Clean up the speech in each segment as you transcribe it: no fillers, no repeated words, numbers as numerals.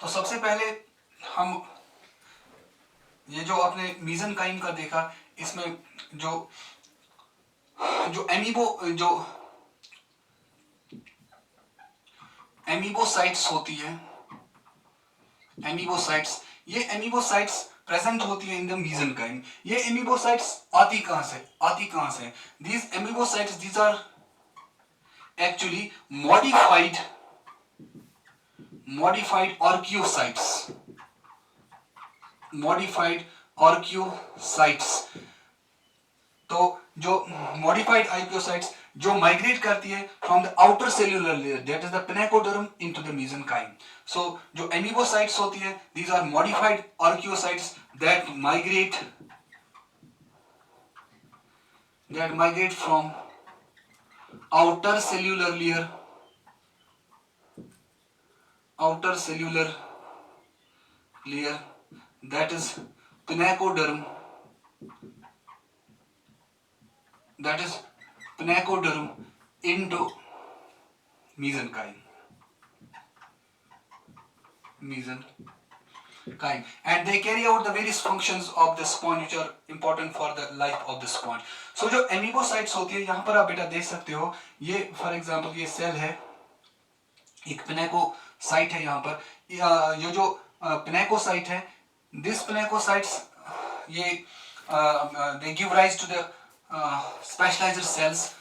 तो सबसे पहले हम ये जो आपने मीजनकाइम का देखा, इसमें जो जो एमीबोसाइट्स होती है, एमीबोसाइट्स, ये एमीबोसाइट्स प्रेजेंट होती है इन द मीजनकाइम। ये एमीबोसाइट्स आती कहां से? These amoebocytes, these are actually modified archaeocytes. तो जो मॉडिफाइड आर्कियोसाइट्स जो माइग्रेट करती है from the outer cellular layer, that is the pinacoderm, into the mesenchyme. So जो एमीबोसाइट्स होती है, these are modified archaeocytes that migrate from outer cellular layer, that is pinacoderm, into mesenchyme, and they carry out the various functions of the sponge which are important for the life of the sponge. So जो amoebocytes होती है, यहाँ पर आप बेटा देख सकते हो, ये फॉर एग्जांपल ये सेल है, एक पिनेकोसाइट है। यहाँ पर ये जो पिनेकोसाइट है, दिस पिनेकोसाइट्स, ये they give rise to the specialized cells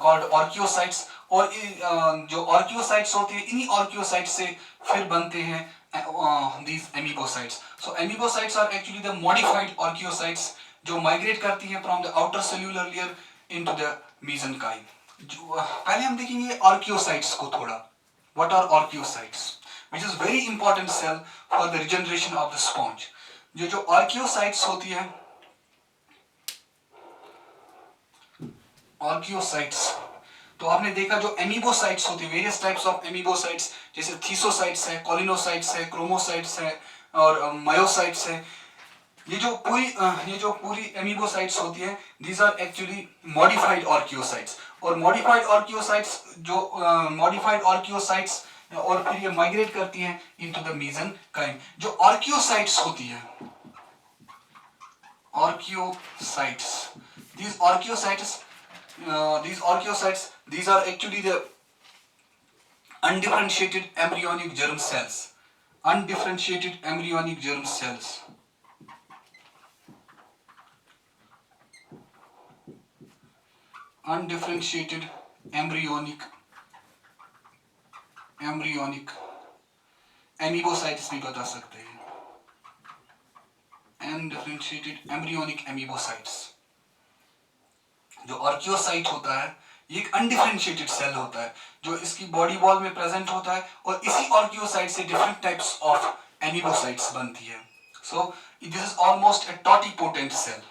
called archaeocytes। और जो archaeocytes होती है, इन्हीं archaeocytes से फिर बनते हैं these amoebocytes। So amoebocytes are actually the modified archaeocytes जो migrate करती हैं from the outer cellular layer into the mesenchyme। पहले हम देखेंगे archaeocytes को थोड़ा। What are archaeocytes? Which is very important cell for the regeneration of the sponge। जो archaeocytes होती है, archaeocytes, तो आपने देखा जो एमीबोसाइट्स होती है, वेरियस टाइप्स ऑफ एमीबोसाइट्स, जैसे थीसोसाइट्स है, कॉलिनोसाइट्स है, क्रोमोसाइट्स है और मायोसाइट्स है। ये जो पूरी एमीबोसाइट्स होती है, these are actually modified archaeocytes. और मॉडिफाइड आर्कियोसाइट्स और फिर ये माइग्रेट करती हैं इनटू द मेसेनकाइम। जो आर्कियोसाइट्स होती है, these archaeocytes, these are actually the undifferentiated embryonic germ cells, undifferentiated embryonic germ cells, undifferentiated embryonic amoebocytes भी बता सकते हैं, undifferentiated embryonic amoebocytes। जो आर्कियोसाइट होता है, ये एक अनडिफरेंशिएटेड सेल होता है जो इसकी बॉडी वॉल में प्रेजेंट होता है, और इसी आर्कियोसाइट से डिफरेंट टाइप्स ऑफ एमीबोसाइट्स बनती है। So this is almost a totipotent cell,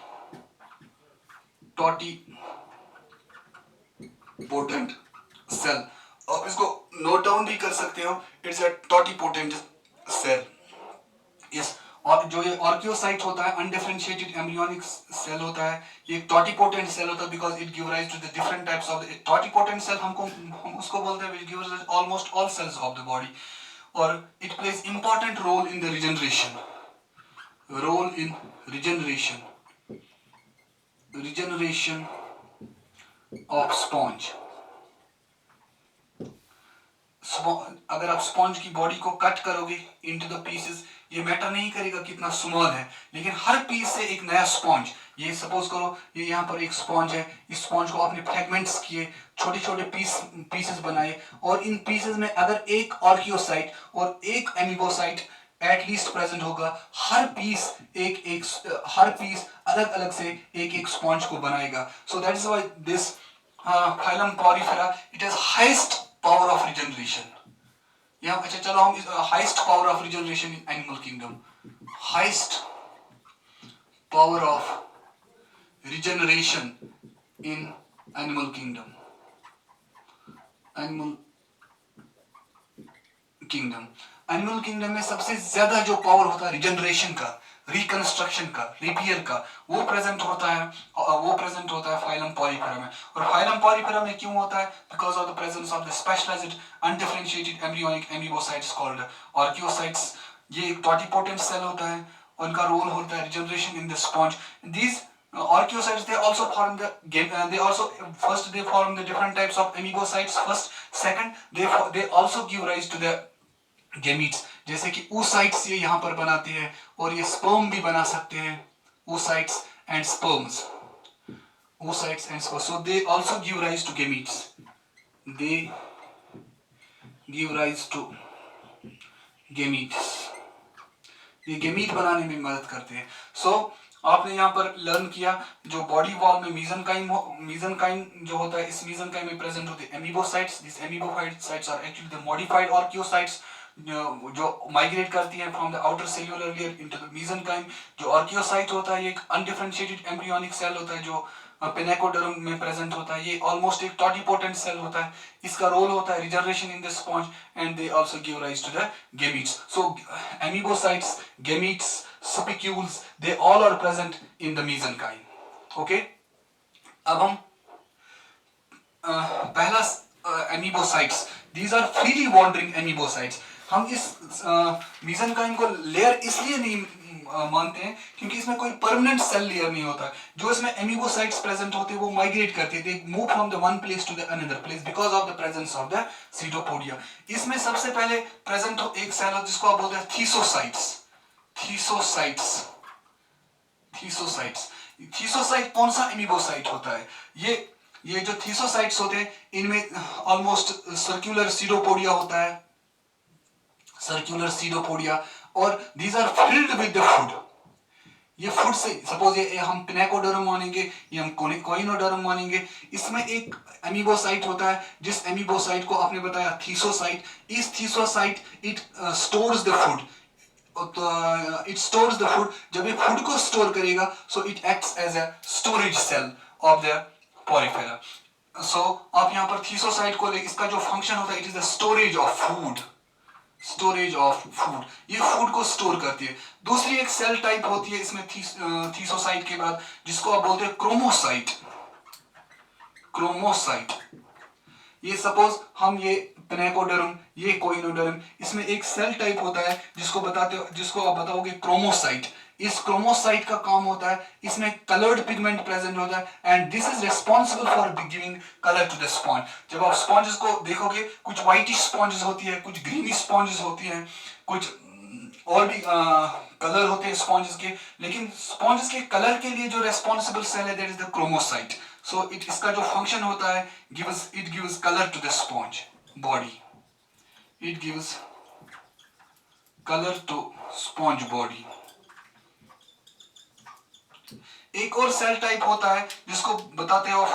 totipotent cell. और इसको नोट डाउन भी कर सकते हो, it's a totipotent cell. Yes, और जो ये आर्कियोसाइट होता है, अनडिफरेंशिएटेड एम्ब्रियोनिक सेल होता है, ये एक टॉटिपोटेंट सेल होता है because it give rise to the different types of the totipotent cell. हम उसको बोलते हैं which gives almost all cells of the body, और it plays important role in the regeneration of sponge. अगर आप स्पॉन्ज की बॉडी को cut करोगे इनटू द पीसेस, ये मैटर नहीं करेगा कितना स्मॉल है, लेकिन हर पीस से एक नया स्पॉन्ज, ये सपोज करो ये यहाँ पर एक स्पॉन्ज है, इस स्पॉन्ज को आपने फ्रैगमेंट्स किए, छोटे छोटे पीसेस बनाए, और इन पीसेस में अगर एक आर्कियोसाइट और एक एमीबोसाइट एटलीस्ट प्रेजेंट होगा, हर पीस अलग अलग से एक एक स्पॉन्ज को बनाएगा। So that is why this phylum Porifera, it has highest power of regeneration. यहाँ अच्छा चलो हम highest power of regeneration in animal kingdom, highest power of regeneration in animal kingdom, animal kingdom में सबसे ज्यादा जो पावर होता है रिजनरेशन का, रिकंस्ट्रक्शन का, रिपेयर का, वो प्रेजेंट होता है फाइलम पॉलीफेरा में। और फाइलम पॉलीफेरा में क्यों होता है? Because of the presence of the specialised undifferentiated embryonic amoebocytes called archaeocytes. ये एक टॉटिपोटेंट सेल होता है, उनका रोल होता है regeneration in the sponge. These archaeocytes they also form the they form the different types of amoebocytes first, second they also give rise to the gametes, जैसे कि oocytes ये यहाँ पर बनाते हैं, और ये sperm भी बना सकते हैं, oocytes and sperms, so they also give rise to gametes, they give rise to gametes, ये गेमीट बनाने में मदद करते हैं। सो आपने यहाँ पर लर्न किया जो बॉडी वॉल में मीजनकाइम जो होता है, इस मीजनकाइम में प्रेजेंट होते हैं amoebocytes. This amoebocytes are actually the modified archaeocytes जो माइग्रेट करती हैं from the outer cellular layer into the mesenchyme. जो आर्कियोसाइट होता है ये एक अनडिफरेंशिएटेड एम्ब्रियोनिक सेल होता है जो पेनाकोडर्म में प्रेजेंट होता है। ये ऑलमोस्ट एक टॉटिपोटेंट सेल होता है। इसका रोल होता है regeneration in the sponge and they also give rise to the gametes. So amoebocytes, gametes, spicules, they all are present in the mesenchyme. Okay, अब हम पहला amoebocytes, these are freely wandering amoebocytes. हम इस mesenchyme को layer इसलिए नहीं मानते हैं क्योंकि इसमें कोई परमानेंट सेल लेयर नहीं होता। जो इसमें एमीबोसाइट्स प्रेजेंट होते हैं वो माइग्रेट करते हैं, they move from the one place to the another place because of the presence of the pseudopodia. इसमें सबसे पहले प्रेजेंट हो एक सेल जिसको आप बोलते हैं थीसोसाइट्स। थीसोसाइट कौन सा एमीबोसाइट होता है? ये जो थीसोसाइट्स होते हैं इनमें ऑलमोस्ट सर्कुलर सीडोपोडिया होता है, सर्कुलर सीडोपोडिया, और these are filled with the food. ये फूड से, सपोज ये हम पिनेकोडर्म मानेंगे, ये हम कोइनोडर्म मानेंगे, इसमें एक एमीबोसाइट होता है जिस एमीबोसाइट को आपने बताया थीसोसाइट। इस thesocyte it stores the food, it stores the food. जब ये फूड को स्टोर करेगा so it acts as a storage cell of the Porifera. So आप यहाँ पर थीसोसाइट को ले, इसका जो फंक्शन होता है it is the storage of food, storage of food, ये फूड को स्टोर करती है। दूसरी एक सेल टाइप होती है इसमें थीसोसाइट के बाद जिसको आप बोलते हैं क्रोमोसाइट। ये सपोज हम ये पिनेकोडर्म, ये कोइनोडर्म, इसमें एक सेल टाइप होता है जिसको आप बताओगे क्रोमोसाइट। इस क्रोमोसाइट का काम होता है, इसमें कलर्ड पिगमेंट प्रेजेंट होता है and this is responsible for giving colour to the sponge. जब आप स्पॉन्जेस को देखोगे कुछ व्हाइटिश स्पॉन्जेस होती है, कुछ ग्रीनिश स्पॉन्जेस होती हैं, कुछ और भी कलर होते हैं स्पॉन्जेस के, लेकिन स्पॉन्जेस के कलर के लिए जो रेस्पॉन्सिबल सेल है that is the chromocyte. So इसका जो फंक्शन होता है it gives colour to the sponge body, it gives colour to sponge body. एक और सेल टाइप होता है जिसको बताते हैं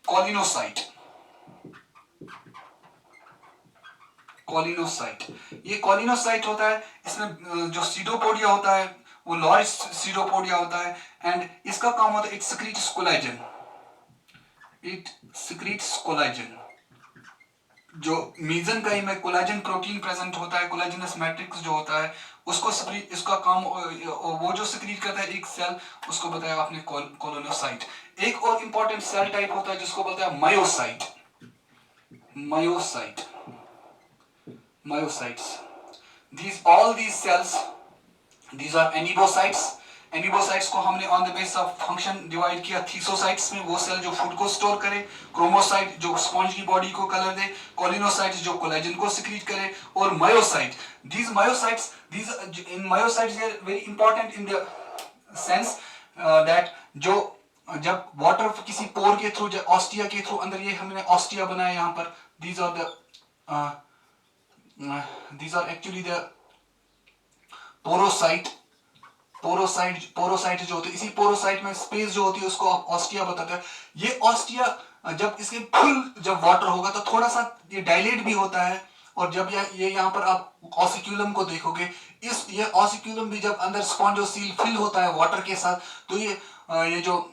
कॉलिनोसाइट। ये कॉलिनोसाइट होता है, इसमें जो सीडोपोडिया होता है वो लार्ज सीडोपोडिया होता है एंड इसका काम होता है इट सिक्रीट्स कोलाजन। जो मीजनकाइम में कोलाजन प्रोटीन प्रेजेंट होता है, कोलाजिनस मैट्रिक्स जो होता है उसको इसका काम वो जो सिक्रीट करता है एक सेल, उसको बताया आपने कोलोनोसाइट। एक और इंपॉर्टेंट सेल टाइप होता है जिसको बोलते हैं myocytes. all these cells, these are amoebocytes। एमीबोसाइट्स को हमने on the basis of function divide किया थीसोसाइट्स में, वो सेल जो फूड को स्टोर करे, क्रोमोसाइट जो स्पॉन्ज की बॉडी को कलर दे, कोलिनोसाइट्स जो कोलेजन को सिक्रीट करे, और myocyte. these in myocytes they are very important in the sense that जो जब वाटर किसी पोर के थ्रू, ऑस्टिया के थ्रू अंदर, ये हमने ऑस्टिया बनाया यहाँ पर, these are actually the पोरोसाइट जो होती है, इसी पोरोसाइट में स्पेस जो होती है उसको आप ऑस्टिया बताते हैं। ये ऑस्टिया जब इसके जब वाटर होगा तो थोड़ा सा ये डायलेट भी होता है, और जब ये यहाँ पर आप ऑसिक्यूलम को देखोगे, ये ऑसिक्यूलम भी जब अंदर स्पॉन्जोसील फिल होता है वाटर के साथ, तो ये जो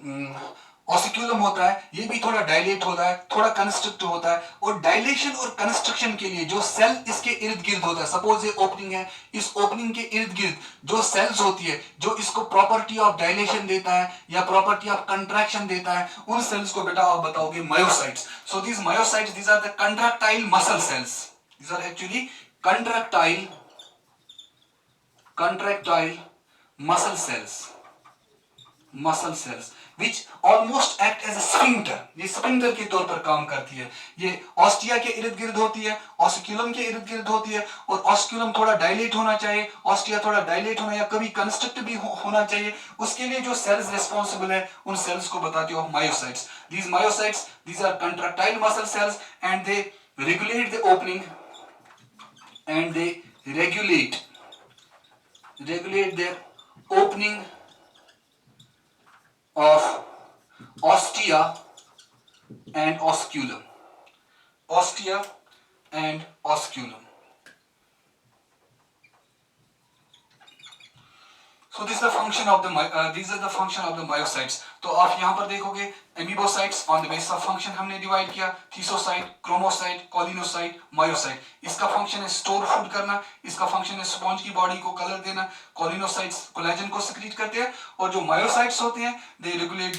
ऑसिक्यूलम होता है, ये भी थोड़ा डायलेट होता है, थोड़ा कंस्ट्रिक्ट होता है। और डायलेशन और कंस्ट्रक्शन के लिए जो सेल इसके इर्द गिर्द होता है, सपोज ये ओपनिंग है, इस ओपनिंग के इर्द गिर्द जो सेल्स होती है जो इसको प्रॉपर्टी ऑफ डायलेशन देता है या प्रॉपर्टी ऑफ कंट्रैक्शन देता है, उन सेल्स को बेटा आप बताओगे myocytes. So these myocytes, these are the contractile muscle cells, these are actually contractile muscle cells which almost act as a sphincter, ये स्फिंक्टर के तौर पर काम करती है। ये ऑस्टिया के इर्द गिर्द होती है, ऑसिक्यूलम के इर्द गिर्द होती है, और ऑसिक्यूलम थोड़ा डायलेट होना चाहिए, ऑस्टिया थोड़ा डायलेट होना या कभी कंस्ट्रक्ट भी होना चाहिए। उसके लिए जो सेल्स रिस्पॉन्सिबल है उन सेल्स को बताते हो myocytes. these myocytes, these are contractile muscle cells and they regulate the opening and they regulate their opening of ostia and osculum. Ostia and osculum. So this is the function of the these are the function of the myocytes. तो आप यहाँ पर देखोगे amoebocytes on the basis of function हमने divide किया, thesocyte, chromocyte, collenocyte, myocyte. इसका function है store food करना, इसका फंक्शन है स्पॉन्ज की बॉडी को कलर देना, कॉलिनोसाइट्स कोलेजन को सिक्रीट करते हैं, और जो मायोसाइट्स होते हैं they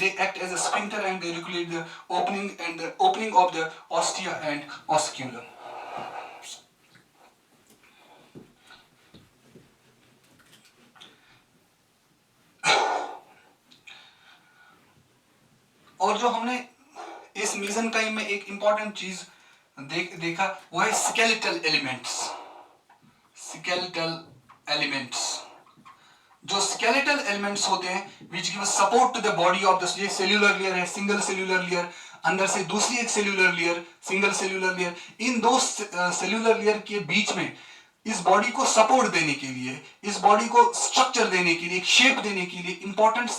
act as a sphincter and they regulate the opening of the ostia and osculum. और जो हमने इस मीजनकाइम में एक इंपॉर्टेंट चीज देखा वो है स्केलेटल एलिमेंट्स। जो स्केलेटल एलिमेंट्स होते हैं which give support to the body of the, ये सेल्यूलर लेयर है, सिंगल सेल्यूलर लेयर, अंदर से दूसरी एक cellular layer, single cellular layer, इन दो सेल्यूलर लेयर के बीच में इस बॉडी को सपोर्ट देने के लिए, इस बॉडी को स्ट्रक्चर देने के लिए, एक शेप देने के लिए इंपॉर्टेंट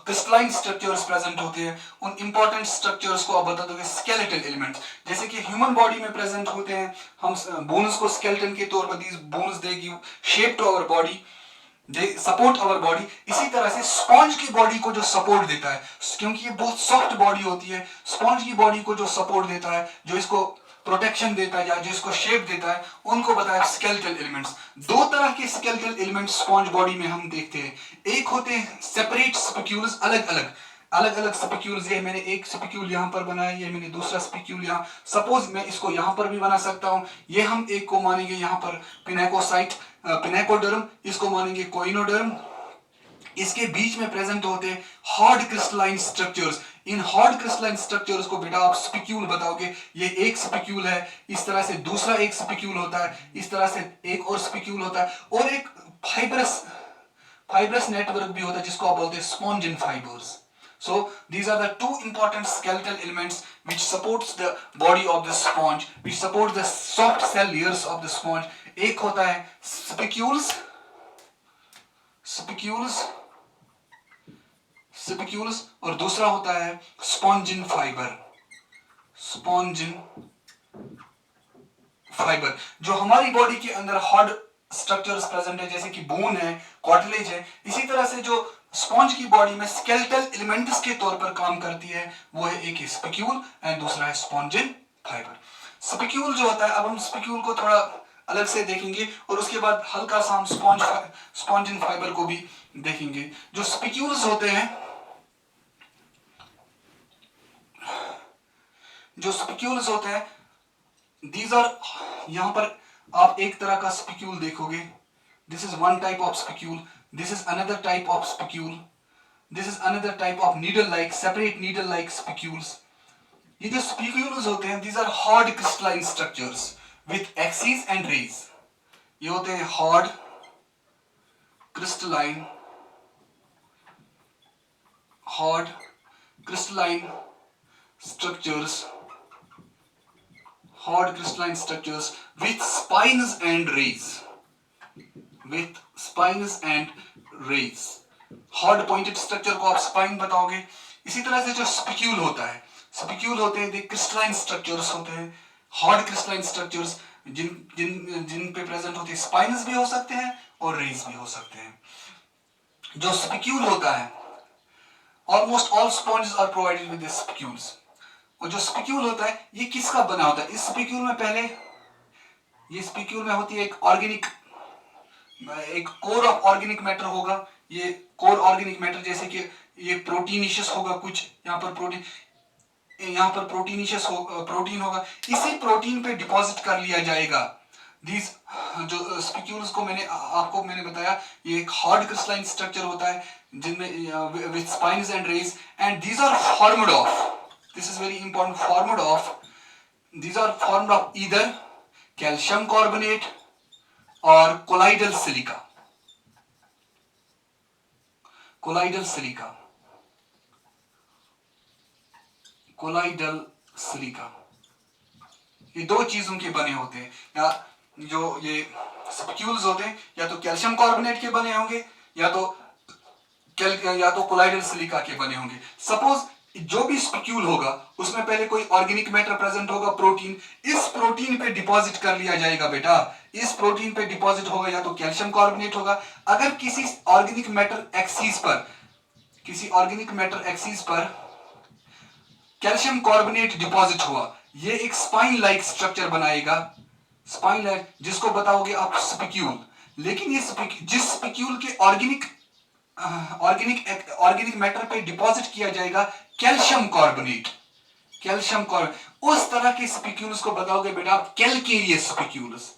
क्रिस्टलाइन स्ट्रक्चर्स प्रेजेंट होते हैं। उन इंपॉर्टेंट स्ट्रक्चर्स को आप बता दोगे स्केलेटल एलिमेंट्स। जैसे कि ह्यूमन बॉडी में प्रेजेंट होते हैं हम बोन्स को स्केलेटन के तौर पर, these bones they give shape to our body, they support our body. इसी तरह से स्पॉन्ज की बॉडी को जो सपोर्ट देता है, क्योंकि ये बहुत सॉफ्ट बॉडी होती है, स्पॉन्ज की बॉडी को जो सपोर्ट देता है, जो इसको प्रोटेक्शन देता है या जो इसको शेप देता है, उनको बताया स्केलेटल एलिमेंट्स। दो तरह के स्केलेटल एलिमेंट्स स्पॉन्ज बॉडी में हम देखते हैं। एक होते हैं सेपरेट स्पिक्यूल्स, अलग अलग स्पिक्यूल्स। ये मैंने एक स्पिक्यूल यहाँ पर बनाया, ये मैंने दूसरा स्पिक्यूल यहाँ, सपोज मैं इसको यहाँ पर भी बना सकता हूँ। ये हम एक को मानेंगे यहाँ पर पिनेकोसाइट, पिनेकोडर्म, इसको मानेंगे कोइनोडर्म। इसके बीच में प्रेजेंट होते हैं hard crystalline structures. In hard crystalline structures को बेटा आप स्पिक्यूल बताओगे। ये एक स्पिक्यूल है, इस तरह से दूसरा एक स्पिक्यूल होता है, इस तरह से एक और स्पिक्यूल होता है, और एक फाइब्रस नेटवर्क भी होता है जिसको आप बोलते हैं spongin fibres. So these are the two important skeletal elements which supports the body of the sponge, which supports the soft cell layers of the sponge. एक होता है स्पिक्यूल्स और दूसरा होता है स्पॉन्जिन फाइबर। जो हमारी बॉडी के अंदर हार्ड स्ट्रक्चर्स प्रेजेंट है, जैसे कि बोन है, कार्टिलेज है, इसी तरह से जो स्पॉन्ज की बॉडी में स्केलेटल एलिमेंट्स के तौर पर काम करती है वो है एक स्पिक्यूल एंड दूसरा है स्पॉन्जिन फाइबर। स्पिक्यूल जो होता है, अब हम स्पिक्यूल को थोड़ा अलग से देखेंगे और उसके बाद हल्का सा हम स्पॉन्जिन फाइबर को भी देखेंगे। जो स्पिक्यूल्स होते हैं, दीज आर, यहां पर आप एक तरह का स्पिक्यूल देखोगे, this is one type of spicule, this is another type of spicule, this is another type of needle like, separate needle like spicules. ये जो स्पिक्यूल्स होते हैं, these are hard crystalline structures with axis and rays. ये होते हैं hard crystalline structures with spines and rays, hard pointed structure को आप spine बताओगे। इसी तरह से जो स्पिक्यूल होते हैं, क्रिस्टलाइन स्ट्रक्चर्स होते हैं, हार्ड क्रिस्टलाइन स्ट्रक्चर्स जिन पे प्रेजेंट होते हैं, स्पाइन्स भी हो सकते हैं और रेज भी हो सकते हैं। जो स्पिक्यूल होता है almost all sponges are provided with spicules. और जो स्पिक्यूल होता है ये किसका बना होता है? इस स्पिक्यूल में पहले, ये स्पिक्यूल में होती है एक कोर ऑफ ऑर्गेनिक मैटर होगा। ये कोर ऑर्गेनिक मैटर जैसे कि ये प्रोटीनिशियस होगा कुछ, यहाँ पर प्रोटीनिशियस प्रोटीन होगा, इसी प्रोटीन पे डिपॉजिट कर लिया जाएगा। दीज जो स्पिक्यूल्स को मैंने बताया, ये एक हार्ड क्रिस्टलाइन स्ट्रक्चर होता है जिनमें with spines and rays, and these are formed of, this is very important, these are formed of either calcium carbonate or colloidal silica. colloidal silica colloidal silica ये दो चीजों के बने होते हैं। या जो ये स्पिक्यूल्स होते हैं या तो कैल्शियम कार्बोनेट के बने होंगे या तो कोलाइडल सिलिका के बने होंगे। सपोज जो भी स्पिक्यूल होगा उसमें पहले कोई ऑर्गेनिक मैटर प्रेजेंट होगा, प्रोटीन, इस प्रोटीन पे डिपॉजिट कर लिया जाएगा बेटा। इस प्रोटीन पे डिपॉजिट होगा या तो कैल्शियम कार्बोनेट होगा। अगर किसी ऑर्गेनिक मैटर एक्सिस पर कैल्शियम कार्बोनेट डिपॉजिट हुआ, ये एक स्पाइन लाइक स्ट्रक्चर बनाएगा, स्पाइन लाइक, जिसको बताओगे आप स्पिक्यूल। लेकिन ये जिस स्पिक्यूल के ऑर्गेनिक मैटर पे डिपॉजिट किया जाएगा कैल्शियम कार्बोनेट, उस तरह के स्पिक्यूल्स को बताओगे बेटा आप कैलकेरियस स्पिक्यूल्स।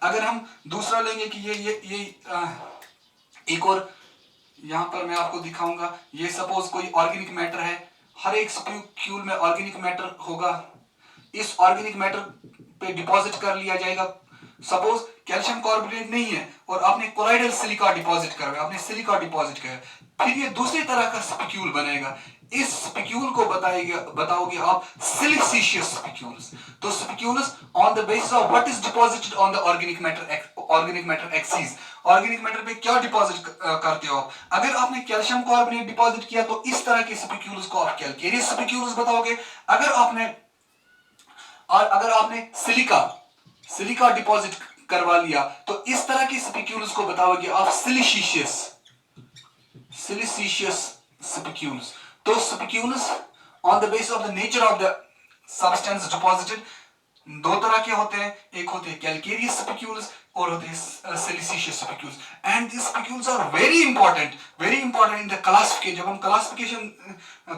अगर हम दूसरा लेंगे कि ये एक और, यहां पर मैं आपको दिखाऊंगा, ये सपोज कोई ऑर्गेनिक मैटर है, हर एक स्पिक्यूल में ऑर्गेनिक मैटर होगा, इस ऑर्गेनिक मैटर पे डिपॉजिट कर लिया जाएगा। सपोज कैल्शियम कार्बोनेट नहीं है और आपने कोलाइडल सिलिका डिपॉजिट किया, फिर ये दूसरी तरह का स्पिक्यूल बनेगा। इस स्पिक्यूल को बताओगे आप सिलिसिशियस स्पिक्यूल्स। तो spicules on the basis of what is deposited on the organic matter axis, organic matter पे क्या डिपॉजिट करते हो। अगर आपने कैल्शियम कार्बोनेट डिपॉजिट किया तो इस तरह के स्पिक्यूल्स को आप कैलकेरियस स्पिक्यूल्स बताओगे। अगर आपने सिलिका डिपॉजिट करवा लिया तो इस तरह की स्पिक्यूल्स को बताओगे आप सिलिसिशियस स्पिक्यूल्स। तो spicules on the basis of the nature of the substance deposited दो तरह के होते हैं, एक होते हैं कैलकेरियस स्पिक्यूल्स और होते हैं siliceous spicules. And this spicules are very important in the classification. जब हम क्लासिफिकेशन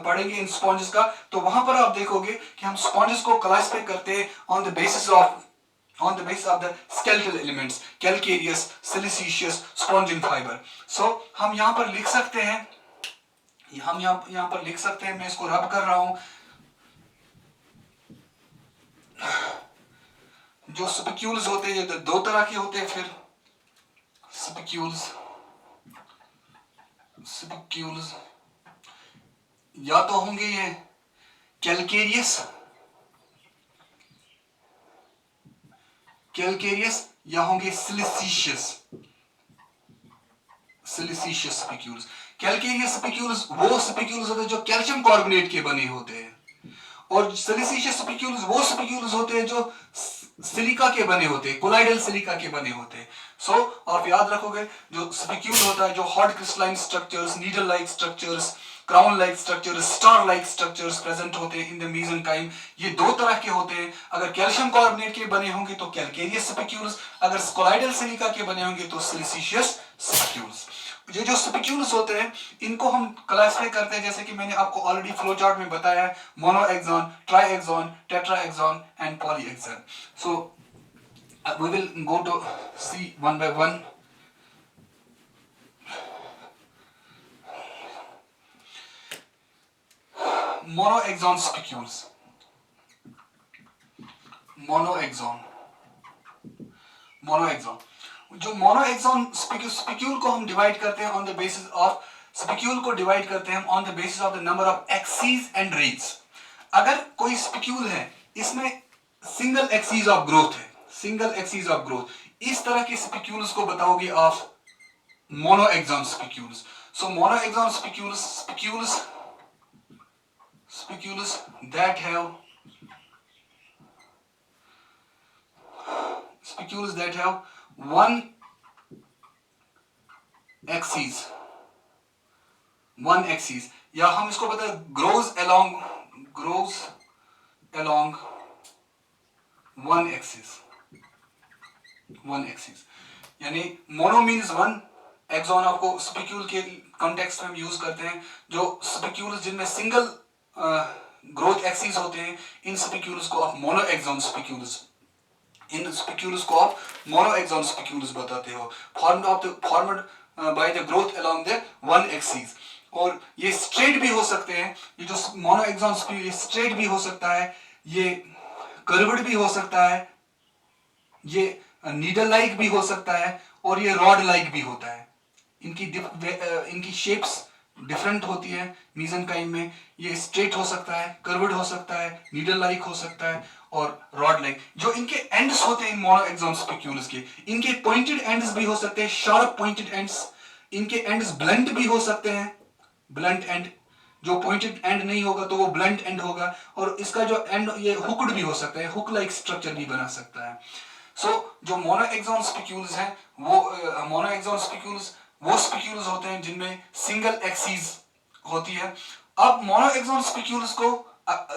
पढ़ेंगे इन स्पॉन्जेस का तो वहां पर आप देखोगे कि हम स्पॉन्जेस को क्लासिफाई करते हैं on the basis of the skeletal elements, calcareous, siliceous, spongin fiber. So हम यहाँ पर लिख सकते हैं, मैं इसको रब कर रहा हूं, जो स्पिक्यूल्स होते हैं दो तरह के होते हैं। फिर स्पिक्यूल्स या तो होंगे ये कैलकेरियस या होंगे सिलिसिशियस स्पिक्यूल्स। कैलकेरियस स्पिक्यूल्स वो स्पिक्यूल्स होते हैं जो कैल्शियम कार्बोनेट के बने होते हैं, और सिलिसिशियस स्पिक्यूल्स वो स्पिक्यूल्स होते हैं जो सिलिका के बने होते हैं, कोलाइडल सिलिका के बने होते हैं। सो आप याद रखोगे जो स्पिक्यूल होता है, जो hard crystalline structures, needle like structures, crown like structures, star like structures present होते हैं इन द मेसेंकाइम, ये दो तरह के होते हैं। अगर कैल्शियम कार्बोनेट के बने होंगे तो कैलकेरियस स्पिक्यूल्स, अगर कोलाइडल सिलिका के बने होंगे तो सिलिसिशियस स्पिक्यूल्स। ये जो स्पिक्यूल्स होते हैं इनको हम क्लासिफाई करते हैं जैसे कि मैंने आपको ऑलरेडी फ्लो चार्ट में बताया है, monaxon, triaxon, tetraxon and polyaxon. So we will go to see one by one. Monoaxon spicules. मोनोएक्सॉन जो मोनोएक्सॉन स्पिक्यूल को हम डिवाइड करते हैं on the basis of on the basis of the number of axis and rates. अगर कोई spicule है इसमें single axis of growth, इस तरह के स्पिक्यूल्स को बताओगे आप monaxon spicules. So monaxon spicules that have one axis, one axis, या हम इसको पता है ग्रोज अलोंग वन एक्सिस, यानी मोनो मीन्स वन, एक्सॉन आपको स्पिक्यूल के कॉन्टेक्स्ट में हम यूज करते हैं, जो स्पिक्यूल्स जिनमें सिंगल ग्रोथ एक्सिस होते हैं, इन स्पिक्यूल्स को आप मोनो एक्सॉन स्पिक्यूल्स, इन स्पिक्यूल्स को आप मोनो एक्सॉन स्पिक्यूल्स बताते हो, formed by the growth along the one axis. और ये स्ट्रेट भी हो सकते हैं, ये जो मोनो एक्सॉन स्पिक्यूल, ये स्ट्रेट भी हो सकता है, ये कर्व्ड भी हो सकता है, ये नीडल लाइक भी हो सकता है, और ये रॉड लाइक भी होता है। इनकी शेप्स डिफरेंट होती है मीजनकाइम में। ये स्ट्रेट हो सकता है, कर्व्ड हो सकता है, नीडल लाइक हो सकता है, और रॉड लाइक। जो इनके एंड्स होते हैं इन मोनो एक्सॉन स्पिक्यूल्स के, इनके पॉइंटेड एंड्स भी हो सकते हैं, शार्प पॉइंटेड एंड्स। इनके एंड्स ब्लंट भी हो सकते हैं, ब्लंट एंड, जो पॉइंटेड एंड नहीं होगा तो वो ब्लंट एंड होगा, और इसका जो एंड ये हुक्ड भी हो सकता है, हुक लाइक स्ट्रक्चर भी बना सकता है। जो मोनो एक्सॉन स्पिक्यूल्स हैं, वो मोनो एक्सॉन स्पिक्यूल्स वो स्पिक्यूल्स होते हैं जिनमें सिंगल एक्सिस होती है। अब मोनो एक्सॉन स्पिक्यूल्स को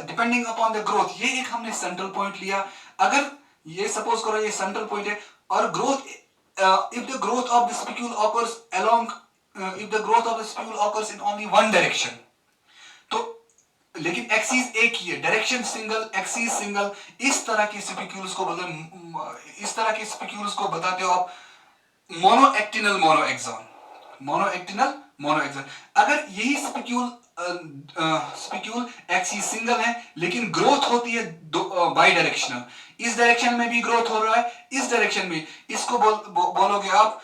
डिपेंडिंग अपॉन द ग्रोथ, ये एक हमने सेंट्रल पॉइंट लिया। अगर ये सपोज करो ये सेंट्रल पॉइंट है, और growth if the growth of the spicule occurs along if the growth of the spicule occurs in only one direction, तो लेकिन एक्सिस एक ही है, डायरेक्शन सिंगल, एक्सिस सिंगल, इस तरह के स्पिक्यूल्स को इस तरह के स्पिक्यूल्स को बताते हो आप मोनोएक्टिनल मोनोएक्सॉन, मोनोएक्टिनल मोनोएक्सॉन। अगर यही स्पिक्यूल एक्सिस सिंगल है, लेकिन ग्रोथ होती है बाई डायरेक्शनल, इस डायरेक्शन में भी ग्रोथ हो रहा है, इस डायरेक्शन में, इसको बोलोगे आप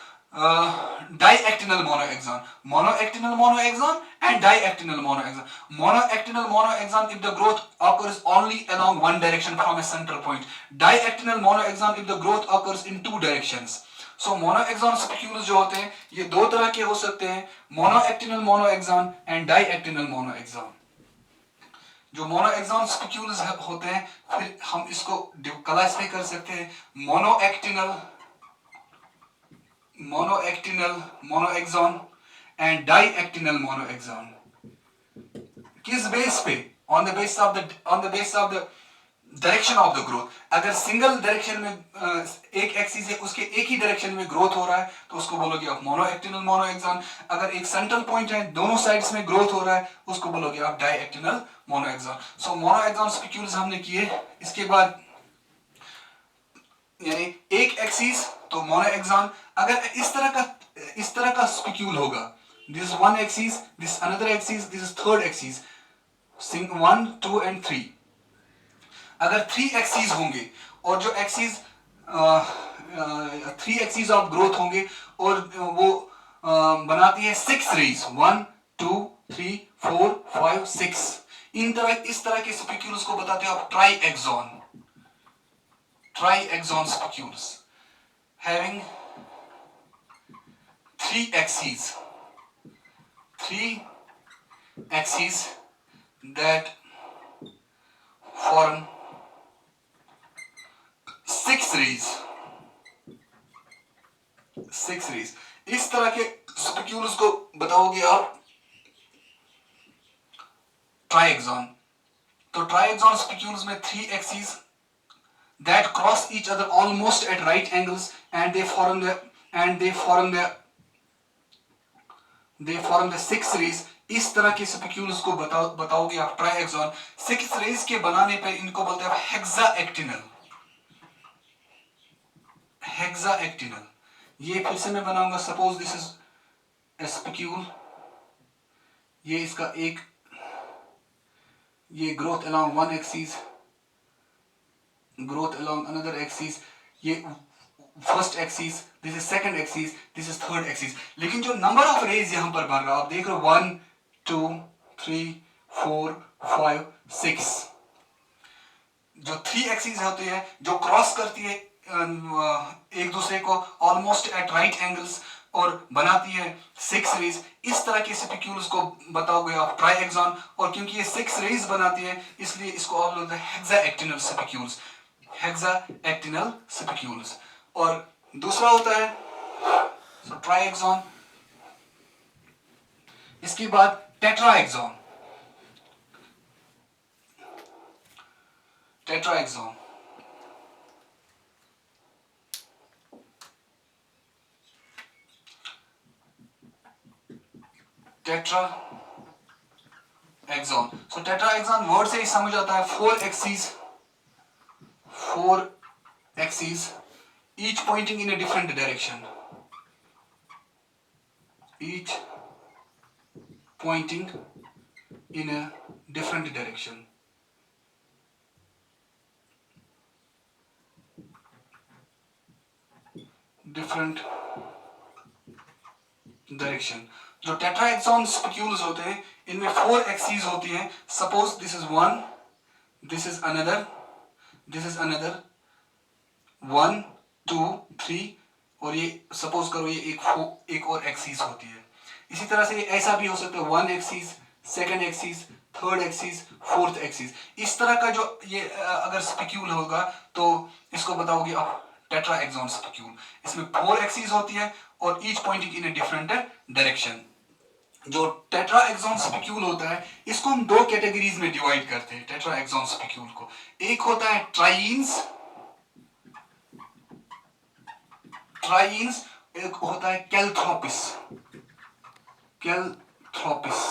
diactinal monoaxon, monoactinal monoaxon and diactinal monoaxon. Monoactinal monoaxon if the growth occurs only along one direction from a central point. Diactinal monoaxon if the growth occurs in two directions. So monoaxon spicules जो होते हैं ये दो तरह के हो सकते हैं, monoactinal monoaxon and diactinal monoaxon. जो मोनोएक्सॉन स्पिक्यूल्स होते हैं, फिर हम इसको क्लासिफाई कर सकते हैं मोनोएक्टिनल मोनोएक्सॉन एंड डाइएक्टिनल मोनोएक्सॉन। किस बेस पे? On the base of the direction of the growth. अगर सिंगल डायरेक्शन में एक एक्सिस है, उसके एक ही डायरेक्शन में ग्रोथ हो रहा है, तो उसको बोलोगे आप मोनोएक्टिनल मोनोएक्सॉन। अगर एक सेंट्रल पॉइंट है, दोनों साइड्स में ग्रोथ हो रहा है, उसको बोलोगे आप डाइएक्टिनल मोनोएक्सॉन। सो मोनोएक्सॉन स्पिक्यूल्स हमने किए। इसके बाद यानी एक एक्सिस तो मोनोएक्सॉन। अगर इस तरह का स्पिक्यूल होगा, this one axis, this another axis, this third axis, 1 2 and 3। अगर 3 एक्सिस होंगे और जो एक्सिस 3 एक्सिस ऑफ ग्रोथ होंगे और वो बनाती है 6 रेज, 1 2 3 4 5 6। इस तरह के स्पिक्यूल्स को बताते हैं आप ट्राइएक्सॉन। Triaxon spicules having 3 axes that form 6 rays। इस तरह के स्पिक्यूल्स को बताओगे आप ट्राइएक्सॉन। तो ट्राइएक्सॉन स्पिक्यूल्स में 3 axes that cross each other almost at right angles and they form the 6 rays। इस तरह के स्पिक्यूल्स को बताओगे आप ट्राइएक्सॉन। 6 रेज के बनाने पे इनको बोलते हैं हेक्साएक्टिनल। ये फिर से मैं बनाऊंगा, suppose this is a spicule, ये इसका ये growth along one axis, growth along another axis, ये first axis, this is second axis, this is third axis. लेकिन जो नंबर ऑफ रेज यहां पर बन रहा है, आप देख रहे हो 1 2 3 4 5 6। जो 3 एक्सिस होती है जो क्रॉस करती है एक दूसरे को ऑलमोस्ट एट राइट एंगल्स और बनाती है 6 रेज। इस तरह के स्पिक्यूल्स को बताओगे आप ट्राइएक्सॉन। और क्योंकि ये 6 रेज बनाती है, इसलिए इसको आप बोलते हैं हेक्साएक्टिनल स्पिक्यूल्स, हेक्साएक्टिनल स्पिक्यूल्स। और दूसरा होता है ट्राइएक्सॉन इसके बाद टेट्राएक्सॉन, टेट्राएक्सॉन टेट्राएक्सॉन। सो टेट्राएक्सॉन वर्ड से ही समझ आता है 4 axis, 4 axes each pointing in a different direction, each pointing in a different direction, different direction. जो टेट्राएक्सॉन स्पिक्यूल्स होते हैं इनमें 4 एक्सिस होती हैं। Suppose this is 1, this is another, this is another 1 2 3 और ये सपोज करो ये एक और एक्सिस होती है। इसी तरह से ऐसा भी हो सकता है 1 axis, second axis, third axis, fourth axis. इस तरह का जो ये अगर स्पिक्यूल होगा तो इसको बताओगे आप टेट्राएक्सॉन स्पिक्यूल। इसमें 4 एक्सिस होती है और each pointing in a different direction. जो टेट्राएक्सॉन स्पिक्यूल होता है इसको हम 2 कैटेगरीज में डिवाइड करते हैं टेट्राएक्सॉन स्पिक्यूल को। एक होता है ट्राइन्स, ट्राइन्स, एक होता है calthrops, calthrops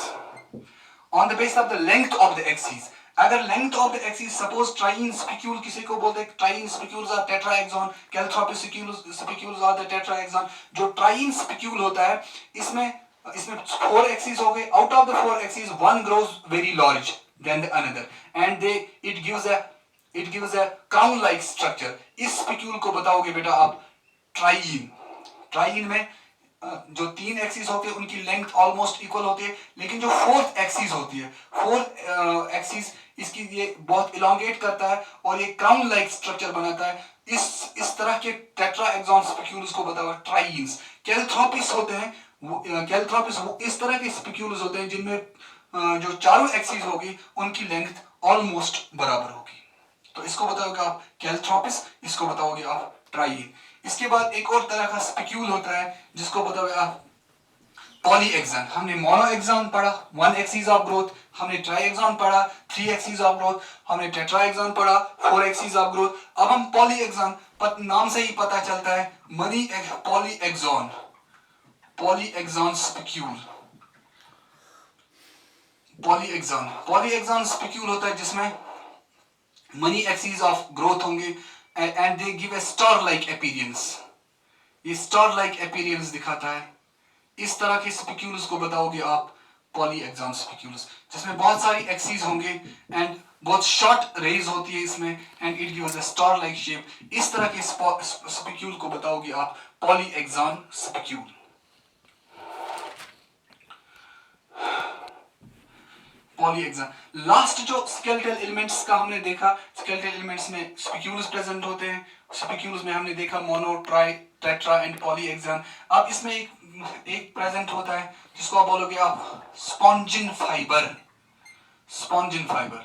on the base of the length of the axis. अगर length of the axis suppose triaene spicule किसी को बोलते हैं triaene spicules are tetraxon, calthrops spicules are the tetraxon. जो ट्राइन स्पिक्यूल होता है इसमें 4 एक्सिस हो गए। Out of the 4 axis one grows very large than the another and they it gives a crown like structure. इस spicule को बताओगे बेटा आप ट्राइन। ट्राइन में जो 3 एक्सिस होते हैं उनकी लेंथ ऑलमोस्ट इक्वल होती है, लेकिन जो 4th एक्सिस होती है, 4th एक्सिस इसकी ये बहुत इलोंगेट करता है और ये क्राउन लाइक स्ट्रक्चर बनाता है। इस तरह के टेट्राएक्सॉन स्पिक्यूल्स को बताओ ट्राइन्स। कैल्थ्रोपिस होते हैं कैल्थ्रोपिस वो इस तरह के स्पिक्यूल्स होते हैं जिनमें जो चारों एक्सिस होगी उनकी लेंथ ऑलमोस्ट बराबर होगी। तो इसको बताओगे आप कैल्थ्रोपिस, इसको बताओगे आप ट्राइन। इसके बाद एक और तरह का स्पिक्यूल होता है जिसको बताओगे आप पॉलीएक्सॉन। हमने मोनोएक्सॉन पढ़ा 1 एक्सिस ऑफ ग्रोथ, हमने ट्राइएक्सॉन पढ़ा 3 एक्सिस ऑफ ग्रोथ, हमने टेट्राएक्सॉन पढ़ा 4 एक्सिस ऑफ ग्रोथ। अब हम पॉलीएक्सॉन, नाम से ही पता चलता है पॉलीएक्सॉन, पॉलीएक्सॉन स्पिक्यूल। पॉलीएक्सॉन स्पिक्यूल होता है जिसमें मनी एक्सिस ऑफ ग्रोथ होंगे and they give a star like appearance. ये स्टार लाइक अपीयरेंस दिखाता है। इस तरह के स्पिक्यूल्स को बताओगे आप पॉलीएक्सॉन स्पिक्यूल्स, जिसमें बहुत सारी एक्सिस होंगे एंड बहुत शॉर्ट रेज होती है इसमें and it gives a star like shape. इस तरह के स्पिक्यूल को बताओगे आप पॉलीएक्सॉन स्पिक्यूल। पॉलीएक्सॉन लास्ट जो स्केलेटल एलिमेंट्स का हमने देखा, स्केलेटल एलिमेंट्स में स्पिक्यूल्स प्रेजेंट होते हैं। स्पिक्यूल्स में हमने देखा मोनो, ट्राई, टेट्रा एंड पॉलीएक्सॉन। अब इसमें एक प्रेजेंट होता है जिसको आप बोलोगे आप स्पॉन्जिन फाइबर। स्पॉन्जिन फाइबर,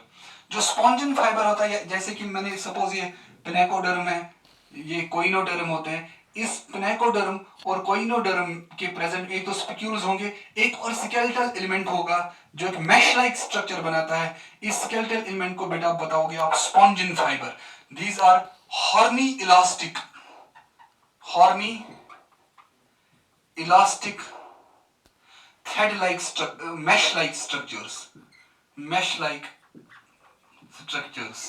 जो स्पॉन्जिन फाइबर होता है जैसे कि मैंने सपोज ये पिनेकोडर्म है, ये कोइनोडर्म होते हैं। इस पिनेकोडर्म और कोइनोडर्म के प्रेजेंट एक तो स्पिक्यूल्स होंगे, एक और स्केलेटल एलिमेंट होगा जो एक मैश लाइक स्ट्रक्चर बनाता है। इस स्केलेटल एलिमेंट को बेटा बताओगे आप spongin fibre. These are horny elastic, horny elastic thread like mesh like structures, mesh like structures.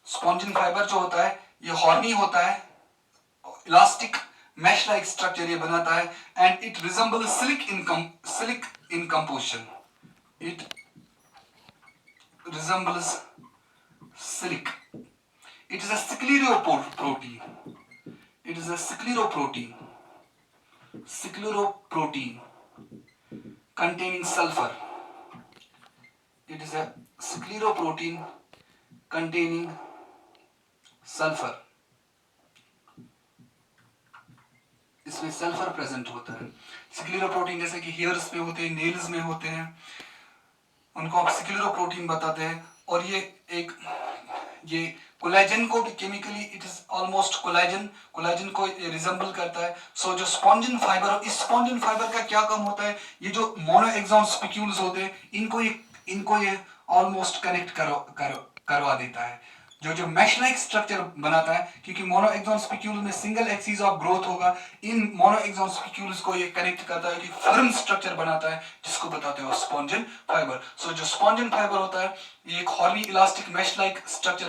Spongin fibre जो होता है ये हॉर्नी होता है, इलास्टिक मैश लाइक स्ट्रक्चर ये बनाता है and it resembles silk in composition. It resembles silk. It is a scleroprotein. It is a scleroprotein. Scleroprotein containing sulfur. It is a scleroprotein containing sulfur. इसमें sulphur present होता है। स्क्लेरोप्रोटीन जैसे कि hairs में होते हैं, नेल्स में होते हैं, उनको आप स्क्लेरोप्रोटीन बताते हैं। और ये कोलेजन को भी chemically it is almost collagen को रिजेंबल करता है। सो जो स्पॉन्जिन फाइबर, इस स्पॉन्जिन फाइबर का क्या काम होता है, ये जो मोनोएक्सॉन स्पिक्यूल्स होते हैं इनको ये ऑलमोस्ट कनेक्ट करवा देता है, जो मैश लाइक स्ट्रक्चर बनाता है, क्योंकि मोनोएक्सॉन स्पिक्यूल में सिंगल एक्सिस ऑफ ग्रोथ होगा। इन मोनोएक्सॉन स्पिक्यूल्स को ये कनेक्ट करता है कि फर्म स्ट्रक्चर बनाता है, जिसको बताते हो स्पॉन्जिन फाइबर। सो जो स्पॉन्जिन फाइबर होता है ये एक हॉर्ली इलास्टिक मैश लाइक स्ट्रक्चर